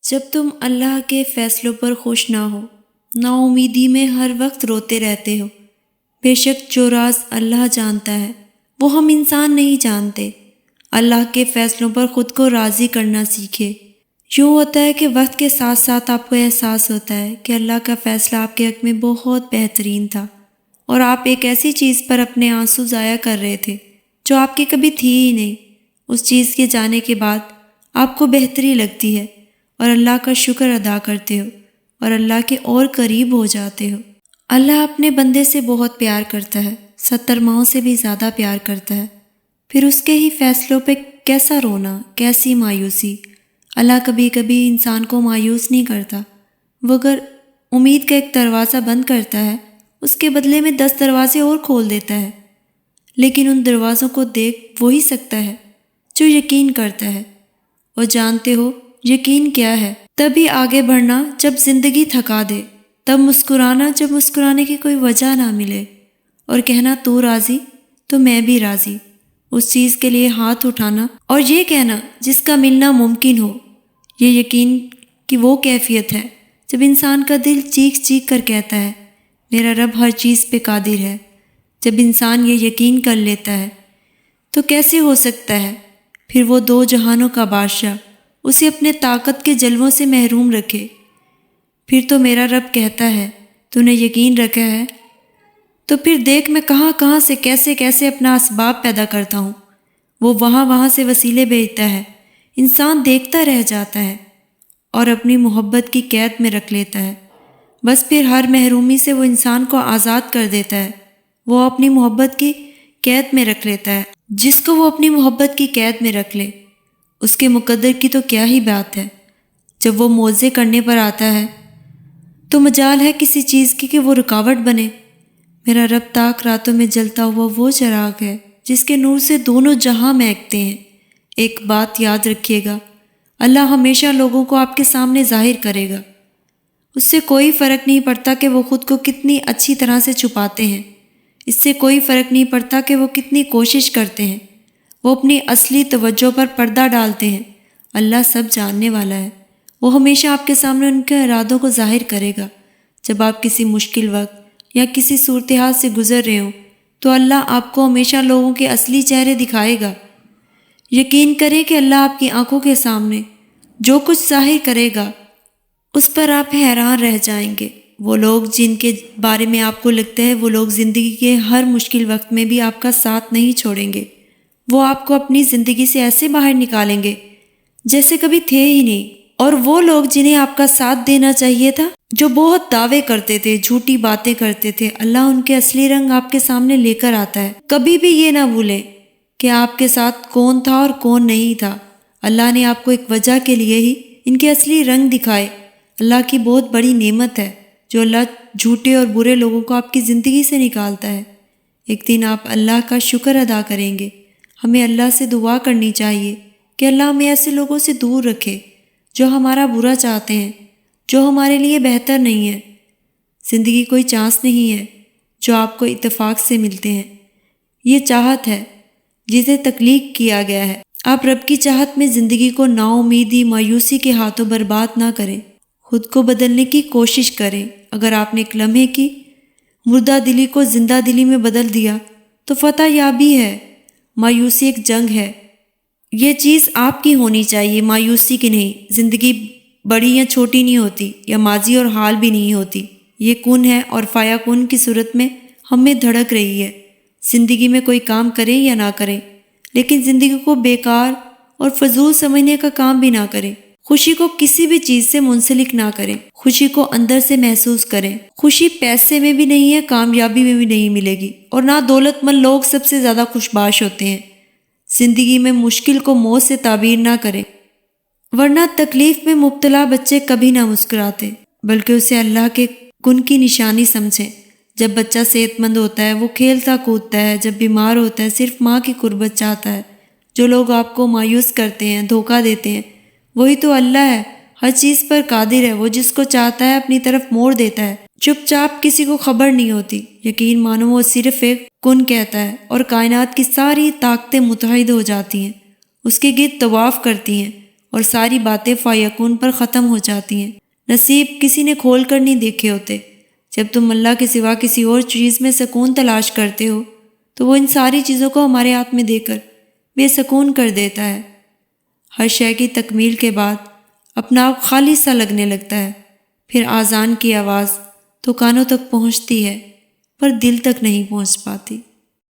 جب تم اللہ کے فیصلوں پر خوش نہ ہو، نا امیدی میں ہر وقت روتے رہتے ہو، بے شک جو راز اللہ جانتا ہے وہ ہم انسان نہیں جانتے۔ اللہ کے فیصلوں پر خود کو راضی کرنا سیکھے۔ یوں ہوتا ہے کہ وقت کے ساتھ ساتھ آپ کو احساس ہوتا ہے کہ اللہ کا فیصلہ آپ کے حق میں بہت بہترین تھا، اور آپ ایک ایسی چیز پر اپنے آنسو ضائع کر رہے تھے جو آپ کی کبھی تھی ہی نہیں۔ اس چیز کے جانے کے بعد آپ کو بہتری لگتی ہے اور اللہ کا شکر ادا کرتے ہو اور اللہ کے اور قریب ہو جاتے ہو۔ اللہ اپنے بندے سے بہت پیار کرتا ہے، 70 ماؤں سے بھی زیادہ پیار کرتا ہے، پھر اس کے ہی فیصلوں پہ کیسا رونا، کیسی مایوسی۔ اللہ کبھی کبھی انسان کو مایوس نہیں کرتا، وہ اگر امید کا ایک دروازہ بند کرتا ہے اس کے بدلے میں 10 دروازے اور کھول دیتا ہے، لیکن ان دروازوں کو دیکھ وہی سکتا ہے جو یقین کرتا ہے۔ اور جانتے ہو یقین کیا ہے؟ تبھی آگے بڑھنا جب زندگی تھکا دے، تب مسکرانا جب مسکرانے کی کوئی وجہ نہ ملے، اور کہنا تو راضی تو میں بھی راضی، اس چیز کے لیے ہاتھ اٹھانا اور یہ کہنا جس کا ملنا ممکن ہو۔ یہ یقین کی وہ کیفیت ہے جب انسان کا دل چیخ چیخ کر کہتا ہے میرا رب ہر چیز پہ قادر ہے۔ جب انسان یہ یقین کر لیتا ہے تو کیسے ہو سکتا ہے پھر وہ 2 جہانوں کا بادشاہ اسے اپنے طاقت کے جلووں سے محروم رکھے؟ پھر تو میرا رب کہتا ہے تو نے یقین رکھا ہے تو پھر دیکھ میں کہاں کہاں سے کیسے کیسے اپنا اسباب پیدا کرتا ہوں، وہ وہاں سے وسیلے بھیجتا ہے۔ انسان دیکھتا رہ جاتا ہے اور اپنی محبت کی قید میں رکھ لیتا ہے، بس پھر ہر محرومی سے وہ انسان کو آزاد کر دیتا ہے۔ وہ اپنی محبت کی قید میں رکھ لیتا ہے، جس کو وہ اپنی محبت کی قید میں رکھ لے اس کے مقدر کی تو کیا ہی بات ہے۔ جب وہ معجزے کرنے پر آتا ہے تو مجال ہے کسی چیز کی کہ وہ رکاوٹ بنے؟ میرا رب تاک راتوں میں جلتا ہوا وہ چراغ ہے جس کے نور سے دونوں جہاں مہکتے ہیں۔ ایک بات یاد رکھیے گا، اللہ ہمیشہ لوگوں کو آپ کے سامنے ظاہر کرے گا۔ اس سے کوئی فرق نہیں پڑتا کہ وہ خود کو کتنی اچھی طرح سے چھپاتے ہیں، اس سے کوئی فرق نہیں پڑتا کہ وہ کتنی کوشش کرتے ہیں، وہ اپنی اصلی توجہ پر پردہ ڈالتے ہیں۔ اللہ سب جاننے والا ہے، وہ ہمیشہ آپ کے سامنے ان کے ارادوں کو ظاہر کرے گا۔ جب آپ کسی مشکل وقت یا کسی صورتحال سے گزر رہے ہوں تو اللہ آپ کو ہمیشہ لوگوں کے اصلی چہرے دکھائے گا۔ یقین کریں کہ اللہ آپ کی آنکھوں کے سامنے جو کچھ ظاہر کرے گا اس پر آپ حیران رہ جائیں گے۔ وہ لوگ جن کے بارے میں آپ کو لگتا ہے وہ لوگ زندگی کے ہر مشکل وقت میں بھی آپ کا ساتھ نہیں چھوڑیں گے، وہ آپ کو اپنی زندگی سے ایسے باہر نکالیں گے جیسے کبھی تھے ہی نہیں۔ اور وہ لوگ جنہیں آپ کا ساتھ دینا چاہیے تھا، جو بہت دعوے کرتے تھے، جھوٹی باتیں کرتے تھے، اللہ ان کے اصلی رنگ آپ کے سامنے لے کر آتا ہے۔ کبھی بھی یہ نہ بھولیں کہ آپ کے ساتھ کون تھا اور کون نہیں تھا۔ اللہ نے آپ کو ایک وجہ کے لیے ہی ان کے اصلی رنگ دکھائے۔ اللہ کی بہت بڑی نعمت ہے جو اللہ جھوٹے اور برے لوگوں کو آپ کی زندگی سے نکالتا ہے۔ ایک دن آپ اللہ کا شکر ادا کریں گے۔ ہمیں اللہ سے دعا کرنی چاہیے کہ اللہ ہمیں ایسے لوگوں سے دور رکھے جو ہمارا برا چاہتے ہیں، جو ہمارے لیے بہتر نہیں ہے۔ زندگی کوئی چانس نہیں ہے جو آپ کو اتفاق سے ملتے ہیں، یہ چاہت ہے جسے تخلیق کیا گیا ہے۔ آپ رب کی چاہت میں زندگی کو نا امیدی، مایوسی کے ہاتھوں برباد نہ کریں، خود کو بدلنے کی کوشش کریں۔ اگر آپ نے ایک لمحے کی مردہ دلی کو زندہ دلی میں بدل دیا تو فتح یابی ہے۔ مایوسی ایک جنگ ہے، یہ چیز آپ کی ہونی چاہیے، مایوسی کی نہیں۔ زندگی بڑی یا چھوٹی نہیں ہوتی، یا ماضی اور حال بھی نہیں ہوتی، یہ کن ہے اور فایا کن کی صورت میں ہمیں دھڑک رہی ہے۔ زندگی میں کوئی کام کریں یا نہ کریں، لیکن زندگی کو بیکار اور فضول سمجھنے کا کام بھی نہ کریں۔ خوشی کو کسی بھی چیز سے منسلک نہ کریں، خوشی کو اندر سے محسوس کریں۔ خوشی پیسے میں بھی نہیں ہے، کامیابی میں بھی نہیں ملے گی، اور نہ دولت مند لوگ سب سے زیادہ خوشباش ہوتے ہیں۔ زندگی میں مشکل کو موت سے تعبیر نہ کریں، ورنہ تکلیف میں مبتلا بچے کبھی نہ مسکراتے، بلکہ اسے اللہ کے کن کی نشانی سمجھیں۔ جب بچہ صحت مند ہوتا ہے وہ کھیلتا کودتا ہے، جب بیمار ہوتا ہے صرف ماں کی قربت چاہتا ہے۔ جو لوگ آپ کو مایوس کرتے ہیں، دھوکہ دیتے ہیں، وہی تو اللہ ہے، ہر چیز پر قادر ہے، وہ جس کو چاہتا ہے اپنی طرف موڑ دیتا ہے۔ چپ چاپ کسی کو خبر نہیں ہوتی، یقین مانو وہ صرف ایک کن کہتا ہے اور کائنات کی ساری طاقتیں متحد ہو جاتی ہیں، اس کے گرد طواف کرتی ہیں اور ساری باتیں فیکون پر ختم ہو جاتی ہیں۔ نصیب کسی نے کھول کر نہیں دیکھے ہوتے۔ جب تم اللہ کے سوا کسی اور چیز میں سکون تلاش کرتے ہو تو وہ ان ساری چیزوں کو ہمارے ہاتھ میں دے کر بے سکون کر دیتا ہے۔ ہر شے کی تکمیل کے بعد اپنا آپ خالی سا لگنے لگتا ہے، پھر اذان کی آواز تو کانوں تک پہنچتی ہے پر دل تک نہیں پہنچ پاتی۔